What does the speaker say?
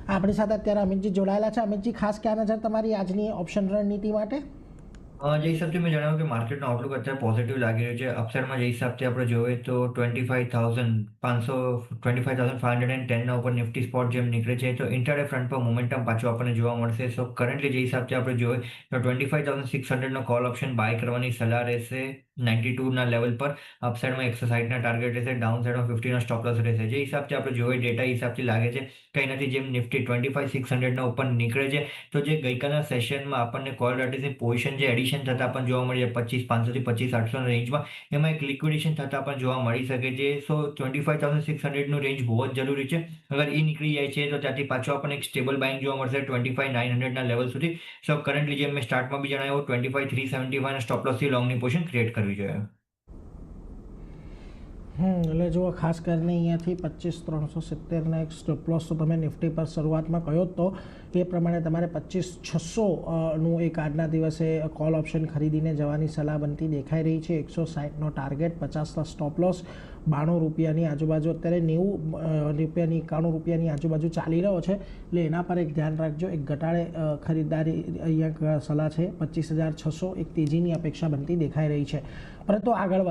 આપણી સાથે અત્યારે અમિતજી જોડાયેલા છે. અમિતજી, ખાસ ક્યાં નજર તમારી આજની ઓપ્શન રણનીતિ માટે? જે હિસાબથી મેં જણાવ્યું કે માર્કેટનો આઉટલુક અત્યારે પોઝિટિવ લાગી રહ્યું છે. અપસાઇડમાં જે હિસાબથી આપણે જોઈએ તો 25,510ના ઉપર નિફ્ટી સ્પોટ જેમ નીકળે છે, તો ઇન્ટરડે ફ્રન્ટ પર મોમેન્ટમ પાછું આપણને જોવા મળશે. સો કરન્ટલી જે હિસાબથી આપણે જોઈએ તો 25,600નો કોલ ઓપ્શન બાય કરવાની સલાહ રહેશે. 92ના લેવલ પર અપસાઇડમાં 160ના ટાર્ગેટ રહેશે, ડાઉન સાઇડમાં 50નો સ્ટોપ લોસ રહેશે. જે હિસાબથી આપણે જોઈએ ડેટા હિસાબથી લાગે છે કંઈ નથી, જેમ નિફ્ટી 25,600ના ઉપર નીકળે છે તો જે ગઈકાલના સેશનમાં આપણને કોલ રાઇટર્સની પોઝિશન જે એડિશન થતા પણ જોવા મળી છે 25,500થી 25,800 રેન્જમાં, એમાં એક લિક્વિડેશન થતા પણ જોવા મળી શકે છે. સો 25,600નું રેન્જ બહુ જ જરૂરી છે. અગર એ નીકળી જાય છે તો ત્યાંથી પાછો આપણને એક સ્ટેબલ બાઇંગ જોવા મળશે 25,900ના લેવલ સુધી. સો કરન્ટલી જેમ મેં સ્ટાર્ટમાં બી જણાવ્યું 25,375 સ્ટોપ લોસથી લોંગની પોઝિશન ક્રિએટ કરવી જોઈએ. એટલે જુઓ, ખાસ કરીને અહીંયાથી 25,370ના એક સ્ટોપ લોસ તો તમે નિફ્ટી પર શરૂઆતમાં કહ્યો તો એ પ્રમાણે તમારે 25,600નું એક આજના દિવસે કોલ ઓપ્શન ખરીદીને જવાની સલાહ બનતી દેખાઈ રહી છે. 160નો ટાર્ગેટ, 50ના સ્ટોપ લોસ, 92 રૂપિયાની આજુબાજુ, અત્યારે 90 રૂપિયાની 91 રૂપિયાની આજુબાજુ ચાલી રહ્યો છે. એટલે એના પર એક ધ્યાન રાખજો. એક ઘટાડે ખરીદદારી અહીંયા સલાહ છે. 25,600 એક તેજીની અપેક્ષા બનતી દેખાઈ રહી છે. પરંતુ આગળ